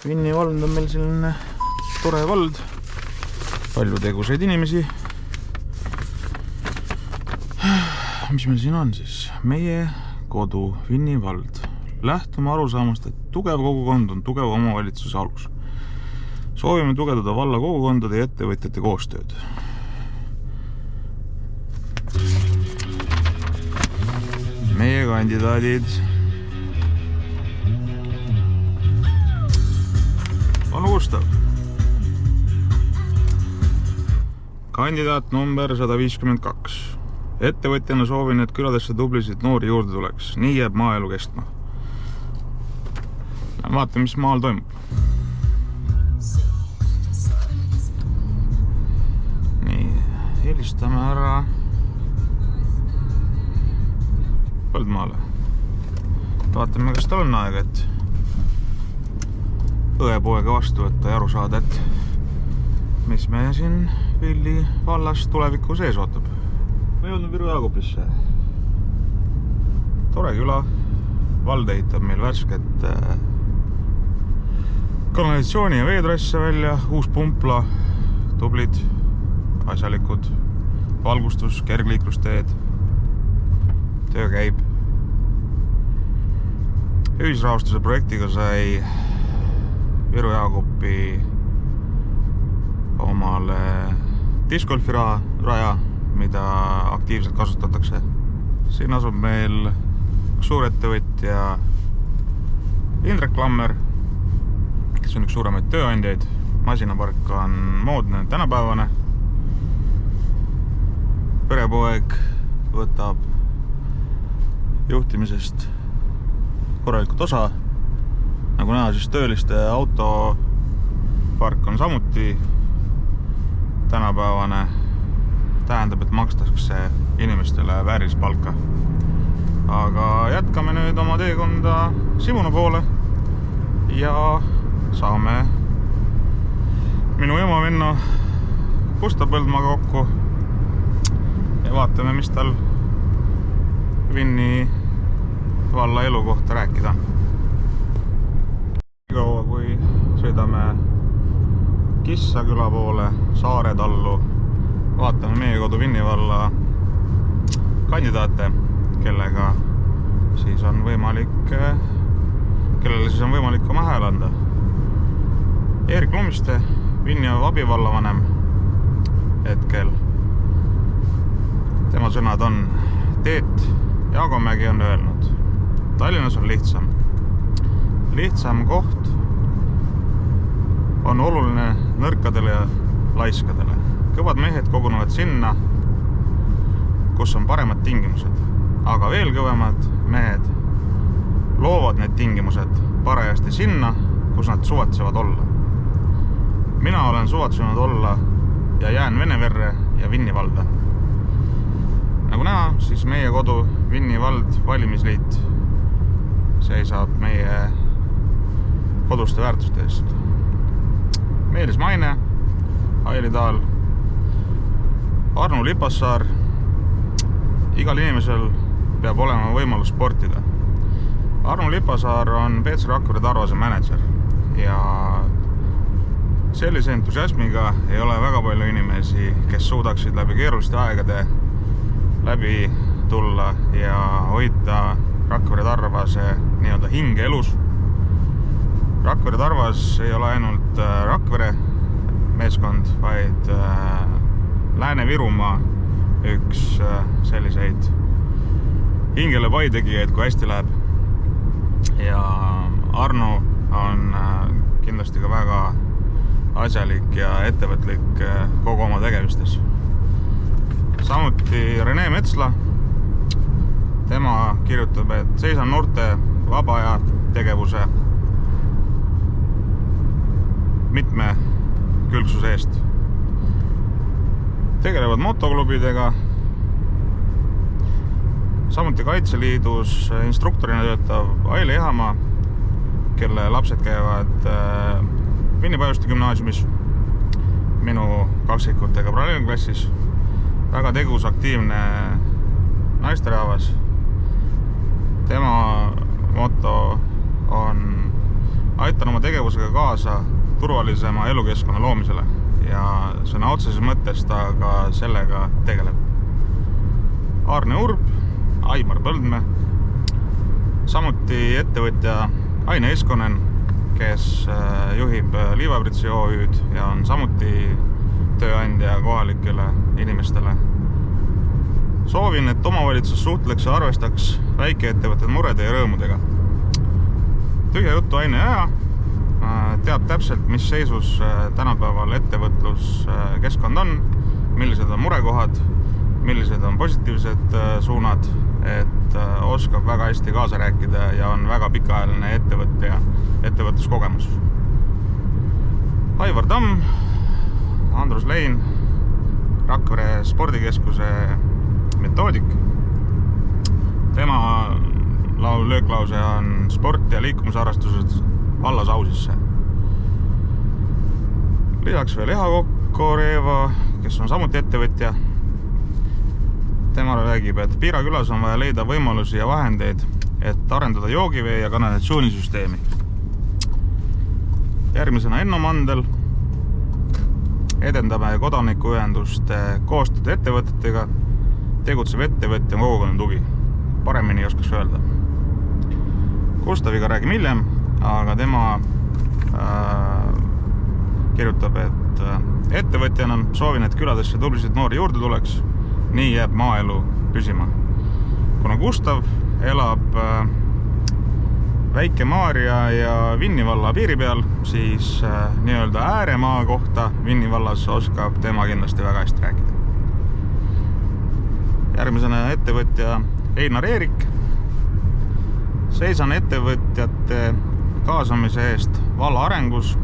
Vinni vald on meil selline tore vald, palju tegusaid inimesi. Mis meil siin on siis? Meie kodu, Vinni vald. Lähtume arusaamast, et tugev kogukond on tugev omavalitsuse alus. Soovime tugevdada valla kogukondade ja ettevõtjate koostööd. Meie kandidaadid. Anu Gustav. Kandidaat number 152. Ettevõtjana soovin, et küladesse tublisid noori juurde tuleks. Nii jääb maaelu kestma. Vaata, mis maal toimub. Nii, helistame ära Põldmaale. Vaatame, kas tal on aega, et õepoega vastu võtta ja aru saada, et mis me siin Villi vallas tuleviku sees ootab. Me jõudnud Viru Jaagupisse. Tore küla. Vald ehitab meil värsket kanalisatsiooni ja veetrasse välja, uus pumpla, tublid, asjalikud, valgustus, kergliiklusteed. Töö käib. Ühisrahastuse projektiga sai Viru Jaagupi omale discgolfiraja, mida aktiivselt kasutatakse. Siin asub meil suurettevõtja Indrek Lammer, kes on üks suuremaid tööandjaid. Masinapark on moodne, tänapäevane. Perepoeg võtab juhtimisest korralikult osa. Nagu näha, siis tööliste autopark on samuti tänapäevane. Tähendab, et makstakse inimestele väärilist palka. Aga jätkame nüüd oma teekonda Simuna poole ja saame minu ema venna Gustav Põldmaaga kokku ja vaatame, mis tal Vinni valla elu kohta rääkida. Kaua kui sõidame Kissaküla poole, Saare tallu, vaatame meie kodu Vinni valla kandidaate, kellele siis on võimalik oma hääl anda. Eerik Lumiste, Vinni abivallavanem hetkel. Tema sõnad on: Teet Jaagomägi on öelnud, Tallinnas on lihtsam. Lihtsam koht on oluline nõrkadele ja laiskadele. Kõvad mehed kogunevad sinna, kus on paremad tingimused, aga veel kõvemad mehed loovad need tingimused parajasti sinna, kus nad suvatsevad olla. Mina olen suvatsenud olla ja jään Veneverre ja Vinni valda. Nagu näha, siis meie kodu Vinni vald valimisliit seisab meie koduste väärtuste eest. Meelis Maine, Aili Taal, Arnu Lipassaar. Igal inimesel peab olema võimalus sportida. Arnu Lipassaar on Peetsi Rakvere Tarvase manager ja sellise entusiasmiga ei ole väga palju inimesi, kes suudaksid läbi keeruliste aegade läbi tulla ja hoida Rakvere Tarvase nii-öelda hinge elus. Rakvere Tarvas ei ole ainult Rakvere meeskond, vaid Lääne-Virumaa üks selliseid hingele paidegijaid, kui hästi läheb. Ja Arnu on kindlasti ka väga asjalik ja ettevõtlik kogu oma tegevistes. Samuti Rene Metsla. Tema kirjutab, et seisan noorte vaba aja tegevuse mitmekülgsuse eest. Tegelevad motoklubidega. Samuti Kaitseliidus instruktorina töötav Aili Ehamaa, kelle lapsed käivad Vinni Pajuste gümnaasiumis minu kaksikutega paralleelklassis. Väga tegus, aktiivne naisterahvas. Tema moto on aitan oma tegevusega kaasa turvalisema elukeskkonna loomisele ja sõna otseses mõttes ta ka sellega tegeleb. Aarne Urb, Aimar Põldmäe, samuti ettevõtja Aine Eskonen, kes juhib Liivabritsi OÜ-d ja on samuti tööandja kohalikele inimestele. Soovin, et omavalitsus suhtleks ja arvestaks väikeettevõtted murede ja rõõmudega. Tühja juttu Aine Aja teab täpselt, mis seisus tänapäeval ettevõtluskeskkond on, millised on murekohad, millised on positiivsed suunad, et oskab väga hästi kaasa rääkida ja on väga pikaajaline ettevõtja ettevõtluskogemus. Aivar Tamm, Andrus Lein, Rakvere spordikeskuse metoodik. Tema lööklause on sport ja liikumisharrastused vallas ausisse. Lisaks veel Eha-Koreeva, kes on samuti ettevõtja. Tema räägib, et Piira külas on vaja leida võimalusi ja vahendeid, et arendada joogivee ja kanalisatsioonisüsteemi. Järgmisena Enno Mandel. Edendame kodanikuühenduste koostööd ettevõtetega, tegutseb ettevõtja kogukonna tugi. Paremini ei oskaks öelda. Gustaviga räägime hiljem, aga tema kirjutab, et ettevõtjana soovin, et küladesse tublisid noori juurde tuleks. Nii jääb maaelu püsima. Kuna Gustav elab Väike-Maarja ja Vinni valla piiri peal, siis nii-öelda ääremaa kohta Vinni vallas oskab tema kindlasti väga hästi rääkida. Järgmisena ettevõtja Einar Eerik. Seisan ettevõtjate kaasamise eest valla arengus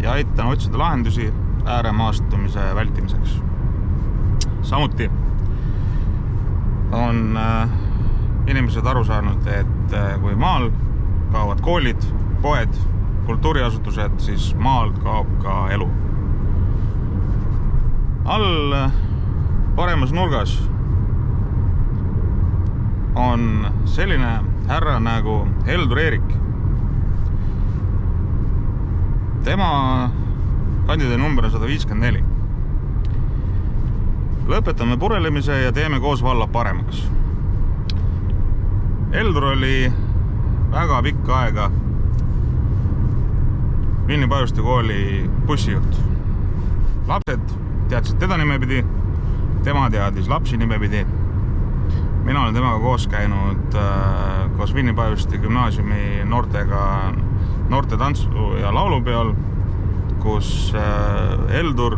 ja aitan otsida lahendusi ääremaastumise vältimiseks. Samuti on inimesed aru saanud, et kui maal kaovad koolid, poed, kultuuriasutused, siis maal kaob ka elu. All paremas nurgas on selline härra nagu Heldur Eerik. Tema kandidaadi number on 154. Lõpetame purelemise ja teeme koos valla paremaks. Heldur oli väga pikka aega Vinni Pajuste kooli bussijuht. Lapsed teadsid teda nimepidi, tema teadis lapsi nimepidi. Mina olen temaga koos käinud koos Vinni Pajuste gümnaasiumi noorte tantsu- ja laulupeol, kus Heldur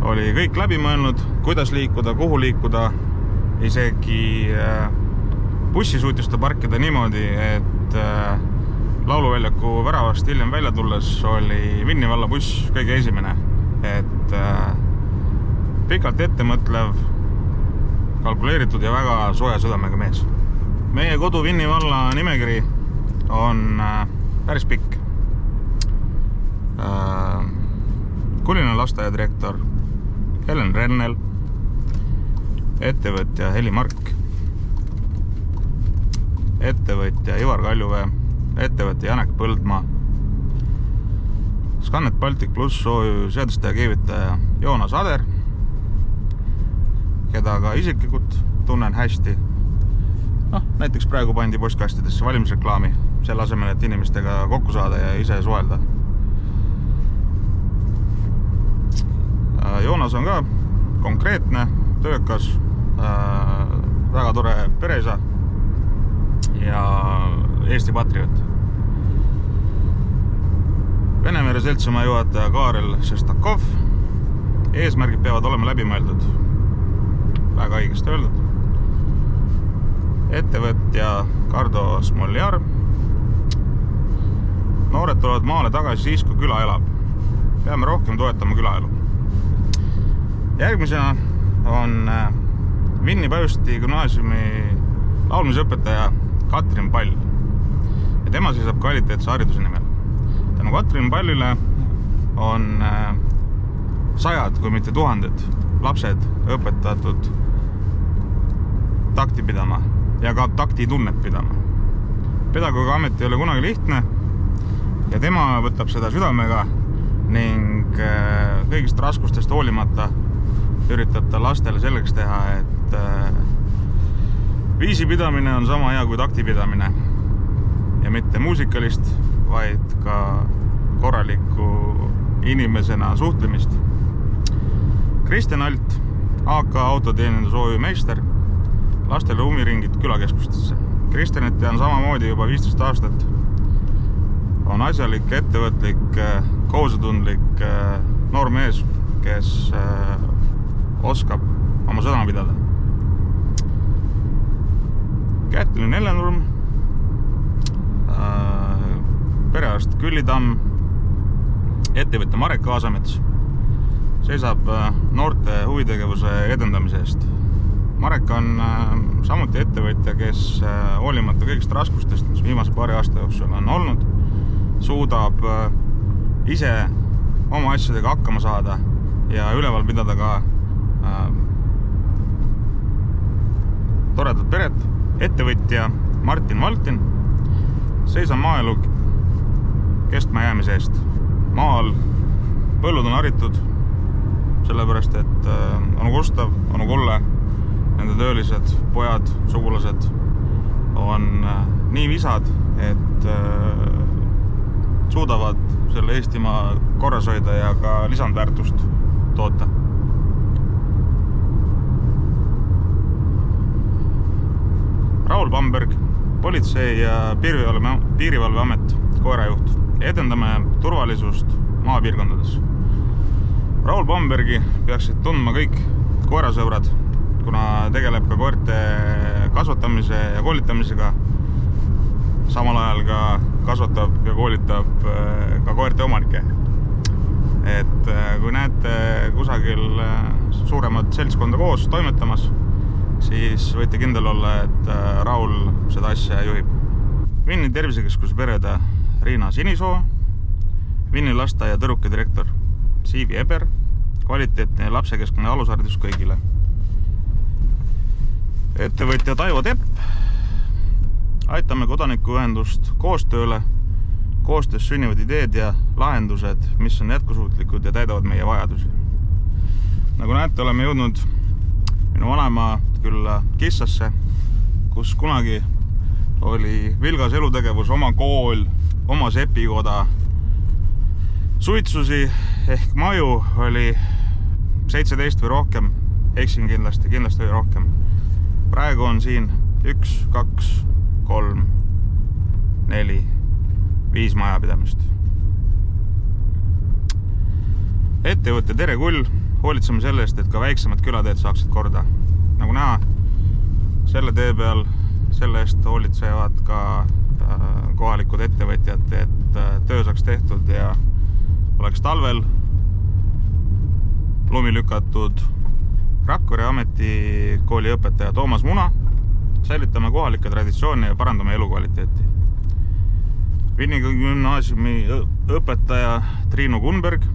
oli kõik läbi mõelnud, kuidas liikuda, kuhu liikuda. Isegi bussi suutis ta parkida niimoodi, et lauluväljaku väravast hiljem välja tulles oli Vinni valla buss kõige esimene. Et pikalt ettemõtlev, kalkuleeritud ja väga soja südamega mees. Meie kodu Vinni valla nimekiri on päris pikk. Kulina lasteaia direktor Helen Rennel, ettevõtja Heli Mark, ettevõtja Ivar Kaljuvee, ettevõtja Janek Põldmaa, Scannet Baltic Plus OÜ seadestaja keevitaja Joonas Ader, keda ka isiklikult tunnen hästi. Näiteks praegu pandi postkastidesse valimisreklaami, selle asemel, et inimestega kokku saada ja ise suhelda. Joonas on ka konkreetne, töökas, väga tore pereisa ja Eesti patriot. Venemere seltsimaa juhataja Kaarel Šestakov. Eesmärgid peavad olema läbimõeldud. Väga õigesti öeldud. Ettevõtja Kardo Smoljar. Noored tulevad maale tagasi siis, kui küla elab. Peame rohkem toetama külaelu. Järgmisena on Vinni Pajusti gümnaasiumi laulmisõpetaja Katrin Pall. Ja tema seisab kvaliteetse hariduse nimel. Tänu Katrin Pallile on sajad, kui mitte tuhanded lapsed õpetatud takti pidama ja ka taktitunnet pidama. Pedagoogi amet ei ole kunagi lihtne ja tema võtab seda südamega ning kõigist raskustest hoolimata üritab ta lastele selleks teha, et viisipidamine on sama hea kui taktipidamine ja mitte muusikalist, vaid ka korralikku inimesena suhtlemist. Kristjan Alt, AK autoteeninduse OÜ meister, lastele umiringid külakeskustesse. Kristjanit tean samamoodi juba 15 aastat. On asjalik, ettevõtlik, kohusetundlik noor mees, kes oskab oma sõna pidada. Kätlin Ellenurm, perearst Külli Tamm, ettevõtja Marek Kaasamets seisab noorte huvitegevuse edendamise eest. Marek on samuti ettevõtja, kes hoolimata kõigist raskustest, mis viimase paari aasta jooksul on olnud, suudab ise oma asjadega hakkama saada ja üleval pidada ka toredat peret. Ettevõtja Martin Valtin seisab maaelu kestma jäämise eest. Maal põllud on haritud, sellepärast et onu Gustav, onu Kulle, nende töölised, pojad, sugulased on nii visad, et suudavad selle Eestimaa korras hoida ja ka lisandväärtust toota. Raul Bamberg, politsei ja piirivalveamet, koerajuht. Edendame turvalisust maapiirkondades. Raul Bambergi peaksid tundma kõik koerasõbrad, kuna tegeleb ka koerte kasvatamise ja koolitamisega. Samal ajal ka kasvatab ja koolitab ka koerte omanikke. Et kui näete kusagil suuremat seltskonda koos toimetamas, siis võite kindel olla, et Raul seda asja juhib. Vinni tervisekeskuse perede Riina Sinisoo, Vinni lasteaia tõruke direktor Siivi Eber, kvaliteetne lapsekeskne alusharidus kõigile. Ettevõtja Taivo Tepp, aitame kodanikuühendust koostööle, koostöös sünnivad ideed ja lahendused, mis on jätkusuutlikud ja täidavad meie vajadusi. Nagu näete, oleme jõudnud minu vanema külla Kissasse, kus kunagi oli vilgas elutegevus, oma kool, oma sepikoda, suitsusi ehk maju oli 17 või rohkem, eksin kindlasti või rohkem. Praegu on siin 1, 2, 3, 4, 5 majapidamist. Ettevõtte Tere Kull, hoolitseme selle eest, et ka väiksemad külateed saaksid korda. Nagu näha, selle tee peal selle eest hoolitsevad ka kohalikud ettevõtjad, et töö saaks tehtud ja oleks talvel lumi lükatud. Rakvere ametikooli õpetaja Toomas Muna, säilitame kohalikke traditsioone ja parandame elukvaliteeti. Vinni gümnaasiumi õpetaja Triinu Kunberg,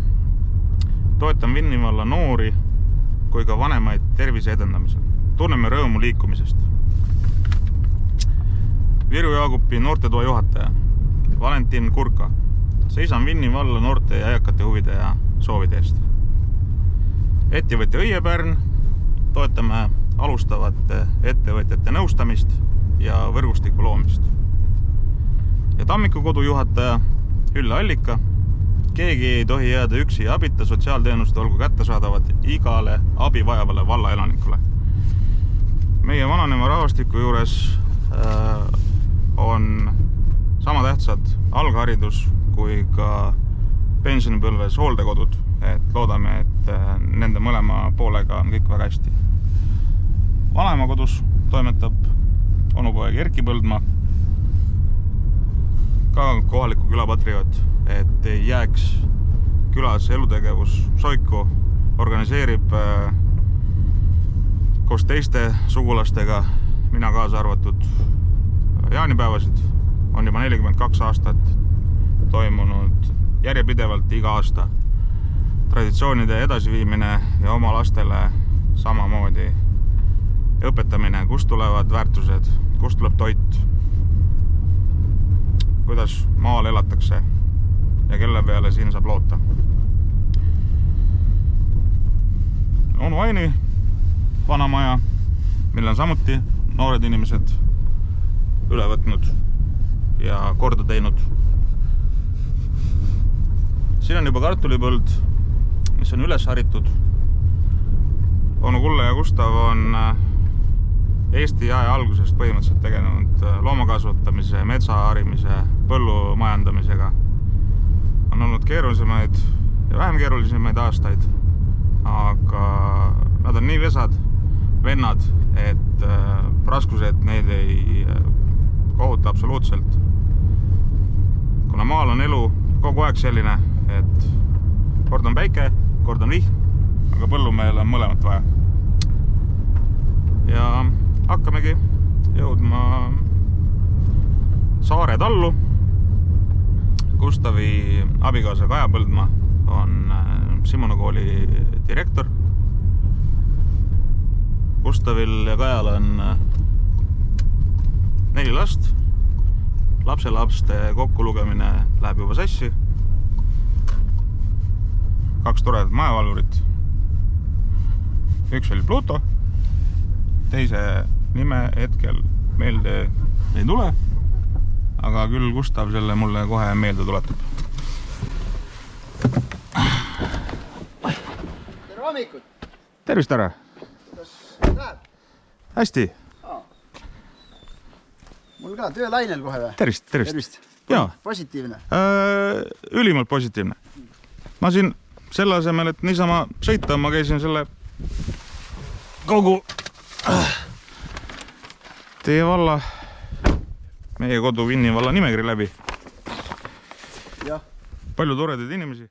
toetan Vinni valla noori kui ka vanemaid tervise edendamisel. Tunneme rõõmu liikumisest. Viru Jaagupi noortetoa juhataja Valentin Kurka, seisan Vinni valla noorte ja eakate huvide ja soovide eest. Ettevõtja Õiepärn, toetame alustavate ettevõtjate nõustamist ja võrgustiku loomist. Ja Tammiku kodu juhataja Ülle Allika, keegi ei tohi jääda üksi ja abita, sotsiaalteenused olgu kättesaadavad igale abi vajavale valla elanikule. Meie vananeva rahvastiku juures on sama tähtsad algharidus kui ka pensionipõlves hooldekodud, et loodame, et nende mõlema poolega on kõik väga hästi. Vanaema kodus toimetab onupoeg Erki Põldmaa, ka kohaliku külapatrioot, et ei jääks külas elutegevus soiku, organiseerib koos teiste sugulastega, mina kaasa arvatud jaanipäevasid, on juba 42 aastat toimunud järjepidevalt iga aasta. Traditsioonide edasiviimine ja oma lastele samamoodi õpetamine, kust tulevad väärtused, kust tuleb toit, kuidas maal elatakse ja kelle peale siin saab loota. Onu Aini vanamaja, mille on samuti noored inimesed üle võtnud ja korda teinud. Siin on juba kartulipõld, mis on üles haritud. Onu Kulle ja Gustav on Eesti jae algusest põhimõtteliselt tegelenud loomakasvatamise, metsaharimise, põllumajandamisega. On olnud keerulisemaid ja vähem keerulisemaid aastaid, aga nad on nii vesad vennad, et raskused neid ei kohuta absoluutselt. Kuna maal on elu kogu aeg selline, et kord on päike, kord on vihm, aga põllumehel on mõlemat vaja. Ja hakkamegi jõudma Saare tallu. Gustavi abikaasa Kaja Põldmaa on Simona kooli direktor. Gustavil ja Kajal on 4 last. Lapselapste kokkulugemine läheb juba sassi. 2 toredat majavalvurit. Üks oli Pluto. Teise nime hetkel meelde ei tule, aga küll Gustav selle mulle kohe meelde tuletab. Tere hommikut! Tervist ära! Kas läheb? Hästi! Mul ka töölainel kohe või? Tervist! Jaa. Positiivne? Ülimalt positiivne. Ma siin selle asemel, et niisama sõita, ma käisin selle kogu teie valla, meie kodu Vinni valla nimekiri läbi. Jah. Palju toredaid inimesi.